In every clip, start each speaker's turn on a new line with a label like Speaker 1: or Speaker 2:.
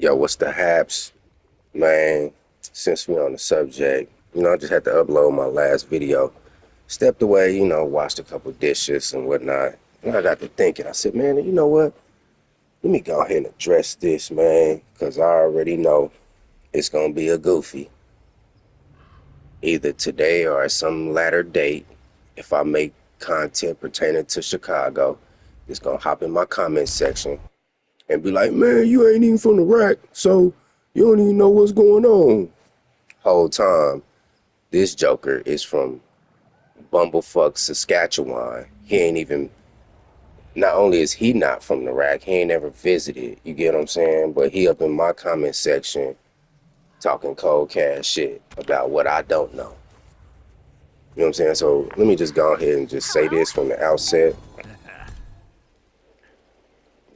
Speaker 1: Yo, what's the haps, man? Since we on the subject, I just had to upload my last video. Stepped away, washed a couple dishes and whatnot. And I got to thinking. I said, man, you know what? Let me go ahead and address this, man, because I already know it's gonna be a goofy. Either today or at some latter date, if I make content pertaining to Chicago, it's gonna hop in my comment section and be like, man, you ain't even from the rack, so you don't even know what's going on. Whole time, this Joker is from Bumblefuck, Saskatchewan. He ain't even, not only is he not from the rack, he ain't ever visited. You get what I'm saying? But he up in my comment section talking cold cash shit about what I don't know. You know what I'm saying? So let me just go ahead and just say
Speaker 2: Hello?
Speaker 1: this from the outset.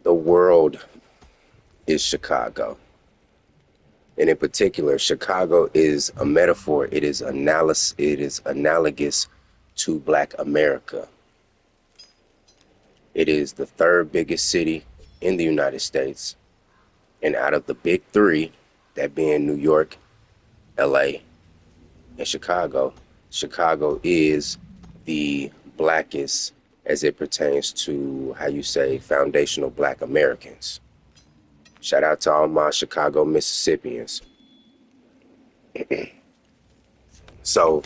Speaker 1: The world is Chicago. And in particular, Chicago is a metaphor. It is analogous to Black America. It is the third biggest city in the United States. And out of the big three, that being New York, LA, and Chicago, Chicago is the blackest as it pertains to how you say foundational Black Americans. Shout out to all my Chicago Mississippians. So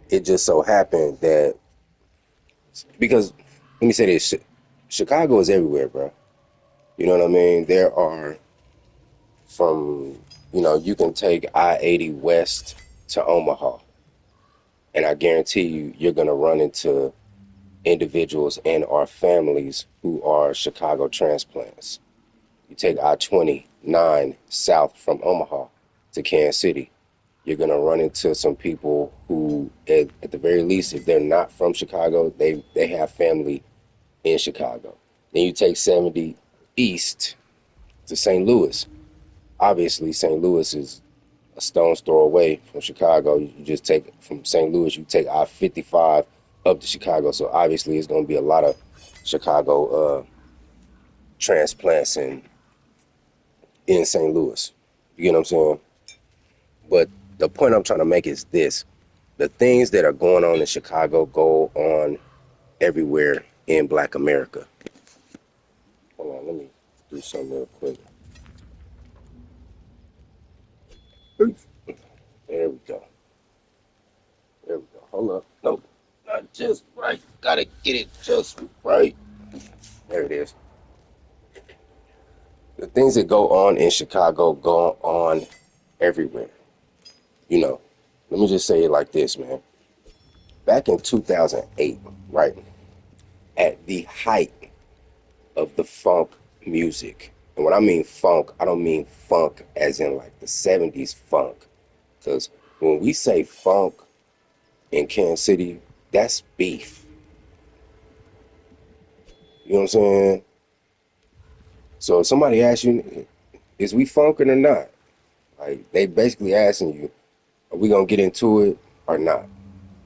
Speaker 1: it just so happened that, because let me say this, Chicago is everywhere, bro. You know what I mean? There are from, you can take I-80 west to Omaha, and I guarantee you're going to run into individuals and our families who are Chicago transplants. You take I-29 south from Omaha to Kansas City, you're going to run into some people who, at the very least, if they're not from Chicago, they have family in Chicago. Then you take 70 east to St. Louis. Obviously, St. Louis is a stone's throw away from Chicago. You just take from St. Louis, you take I-55 up to Chicago. So obviously, it's going to be a lot of Chicago transplants in St. Louis. You get what I'm saying? But the point I'm trying to make is this: the things that are going on in Chicago go on everywhere in Black America. Hold on, let me do something real quick. There we go. There we go. Hold up. No, not just right. Gotta get it just right. There it is. The things that go on in Chicago go on everywhere. You know, let me just say it like this, man. Back in 2008, right, at the height of the funk music. And when I mean funk, I don't mean funk as in like the 70s funk. Because when we say funk in Kansas City, that's beef. You know what I'm saying? So if somebody asks you, is we funking or not? Like they basically asking you, are we gonna get into it or not?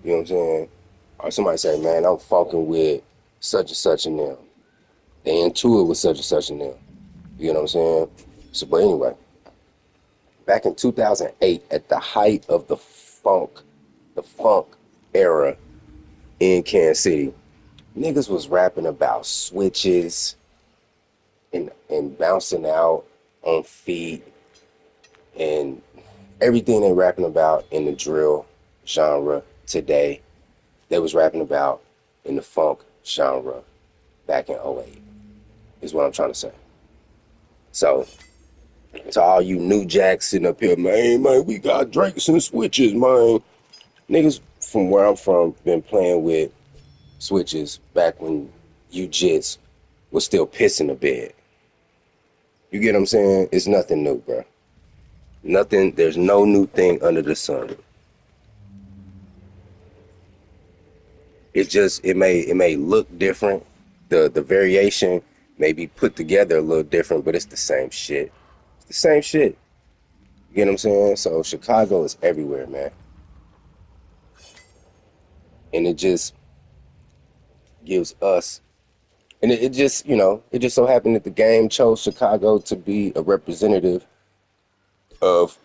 Speaker 1: You know what I'm saying? Or somebody say, man, I'm funking with such and such and them. They into it with such and such and them. You know what I'm saying? So, but anyway, back in 2008, at the height of the funk era in Kansas City, niggas was rapping about switches and bouncing out on feet and everything they rapping about in the drill genre today, they was rapping about in the funk genre back in '08, is what I'm trying to say. So, to all you new jacks sitting up here, man, we got Drakes and switches, man. Niggas from where I'm from been playing with switches back when you jits was still pissing the bed. You get what I'm saying? It's nothing new, bro. Nothing, there's no new thing under the sun. It's just it may look different. The variation may be put together a little different, but it's the same shit. It's the same shit. You get what I'm saying? So Chicago is everywhere, man. And it just gives us And it just, it just so happened that the game chose Chicago to be a representative of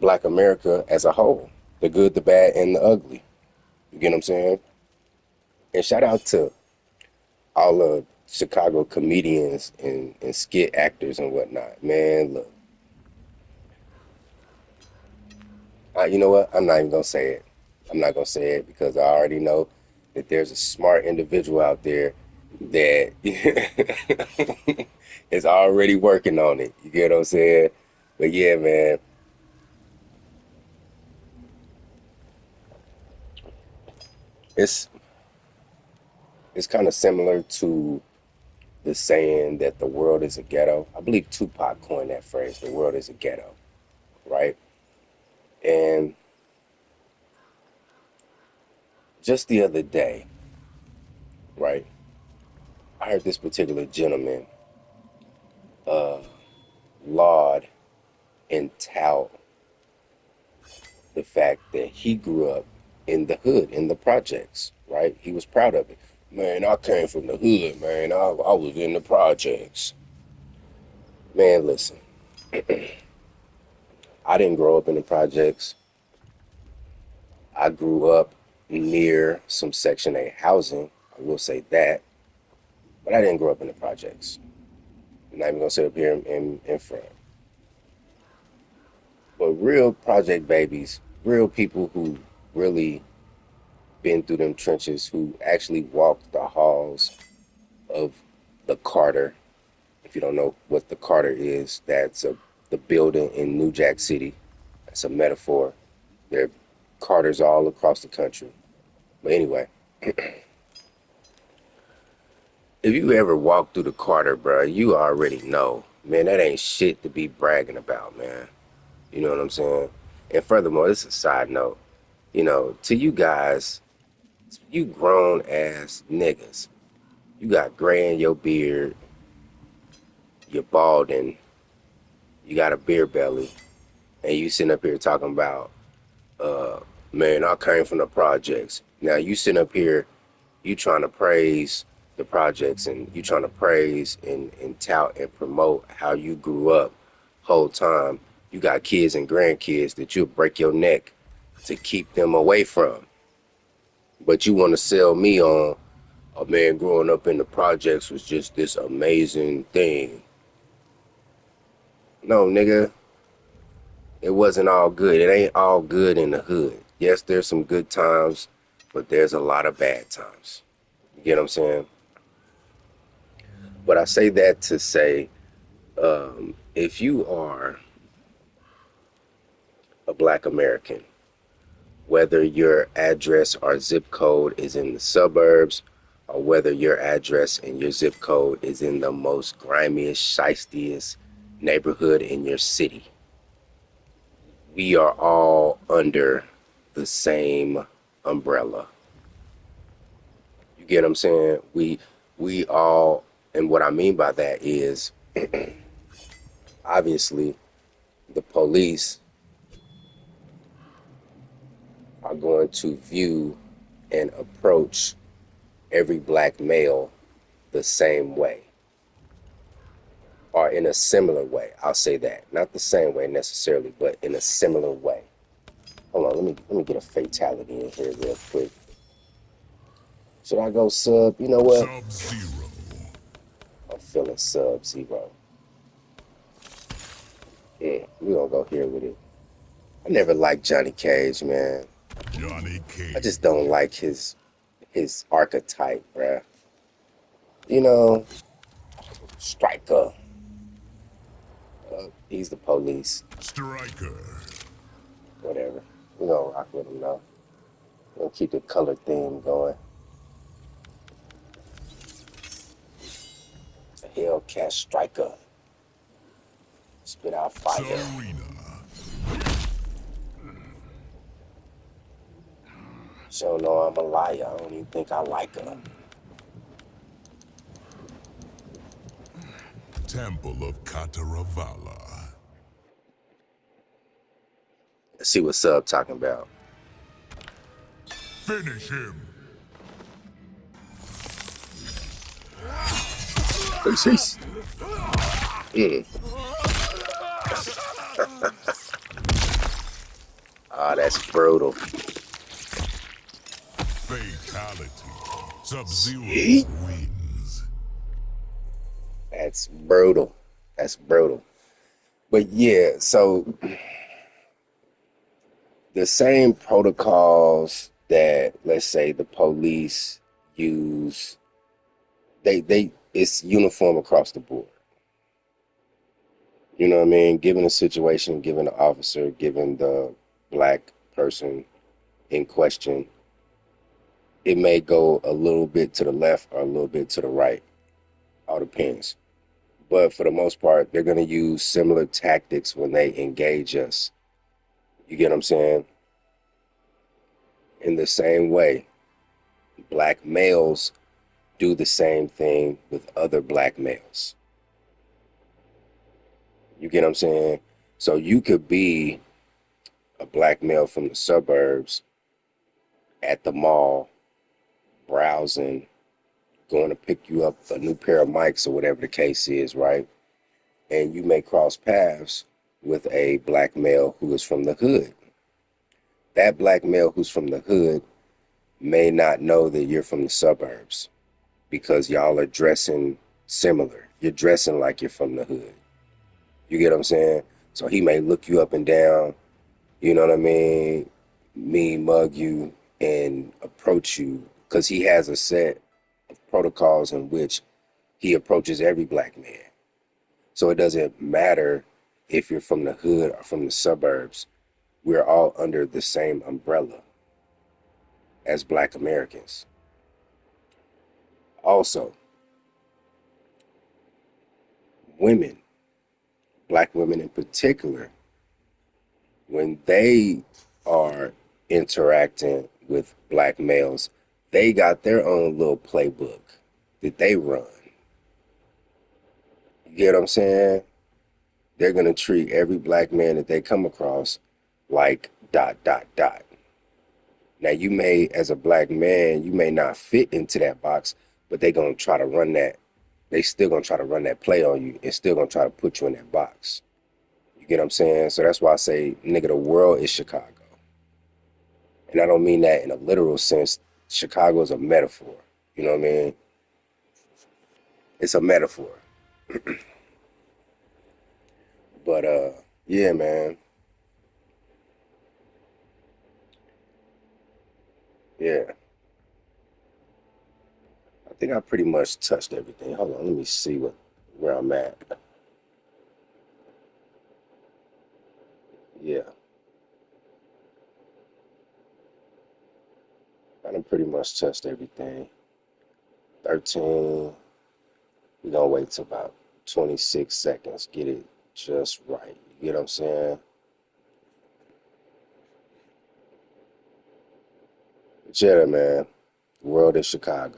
Speaker 1: Black America as a whole, the good, the bad, and the ugly. You get what I'm saying? And shout out to all of Chicago comedians and skit actors and whatnot. Man, look, you know what? I'm not even gonna say it. I'm not gonna say it because I already know that there's a smart individual out there that is already working on it. You get what I'm saying? But yeah, man, it's it's kind of similar to the saying that the world is a ghetto. I believe Tupac coined that phrase, the world is a ghetto, right? And just the other day, right, I heard this particular gentleman uh, laud and tout the fact that he grew up in the hood, in the projects, right? He was proud of it. Man, I came from the hood, man. I was in the projects. Man, listen, I didn't grow up in the projects. I grew up near some Section 8 housing. I will say that. But I didn't grow up in the projects. I'm not even going to sit up here in front. But real project babies, real people who really been through them trenches, who actually walked the halls of the Carter. If you don't know what the Carter is, the building in New Jack City. That's a metaphor. There are Carters all across the country. But anyway, if you ever walk through the Carter, bro, you already know, man, that ain't shit to be bragging about, man. You know what I'm saying? And furthermore, this is a side note. To you guys, you grown ass niggas. You got gray in your beard, you're balding, you got a beer belly, and you sitting up here talking about, uh, man, I came from the projects. Now you sitting up here, you trying to praise the projects and you trying to praise and tout and promote how you grew up whole time. You got kids and grandkids that you'll break your neck to keep them away from. But you want to sell me on, oh man, growing up in the projects was just this amazing thing. No, nigga, it wasn't all good. It ain't all good in the hood. Yes, there's some good times, but there's a lot of bad times. You get what I'm saying? But I say that to say, if you are a Black American, whether your address or zip code is in the suburbs, or whether your address and your zip code is in the most grimiest, shystiest neighborhood in your city, we are all under the same umbrella. You get what I'm saying? We all, and what I mean by that is obviously the police are going to view and approach every black male the same way or in a similar way. I'll say that. Not the same way necessarily, but in a similar way. Hold on, let me get a fatality in here real quick. Should I go sub? You know what?
Speaker 2: Sub-Zero.
Speaker 1: I'm feeling Sub-Zero. Yeah, we gonna go here with it. I never liked Johnny Cage, man.
Speaker 2: Johnny
Speaker 1: I just don't
Speaker 2: Cage.
Speaker 1: like his archetype, bruh. You know, Striker. He's the police.
Speaker 2: Striker.
Speaker 1: Whatever. We gonna rock with him though. We gonna keep the color theme going. Hellcat Striker. Spit out fire.
Speaker 2: Sarina.
Speaker 1: She don't know I'm a liar. I don't even think I like her.
Speaker 2: Temple of Kataravala.
Speaker 1: Let's see what Sub talking about.
Speaker 2: Finish him.
Speaker 1: Cease. Mm. Ah, that's brutal.
Speaker 2: Fatality. Sub-Zero
Speaker 1: Yeet.
Speaker 2: wins.
Speaker 1: That's brutal. That's brutal. But yeah, so the same protocols that, let's say, the police use, they it's uniform across the board. You know what I mean? Given a situation, given the officer, given the black person in question, it may go a little bit to the left or a little bit to the right. All depends. But for the most part, they're going to use similar tactics when they engage us. You get what I'm saying? In the same way, black males do the same thing with other black males. You get what I'm saying? So you could be a black male from the suburbs at the mall, browsing, going to pick you up a new pair of mics or whatever the case is, right? And you may cross paths with a black male who is from the hood. That black male who's from the hood may not know that you're from the suburbs because y'all are dressing similar. You're dressing like you're from the hood. You get what I'm saying? So he may look you up and down, you know what I mean? Mug you and approach you because he has a set of protocols in which he approaches every black man. So it doesn't matter if you're from the hood or from the suburbs. We're all under the same umbrella as black Americans. Also, women, black women in particular, when they are interacting with black males, they got their own little playbook that they run. You get what I'm saying? They're going to treat every black man that they come across like dot, dot, dot. Now, you may, as a black man, you may not fit into that box, but they're going to try to run that. They still going to try to run that play on you and still going to try to put you in that box. You get what I'm saying? So that's why I say, nigga, the world is Chicago. And I don't mean that in a literal sense. Chicago is a metaphor. You know what I mean? It's a metaphor. But yeah, man. Yeah. I think I pretty much touched everything. Hold on, let me see where I'm at. Yeah. I done pretty much touched everything. 13. We're gonna wait till about 26 seconds. Get it just right. You get what I'm saying? But yeah, man. The world is Chicago.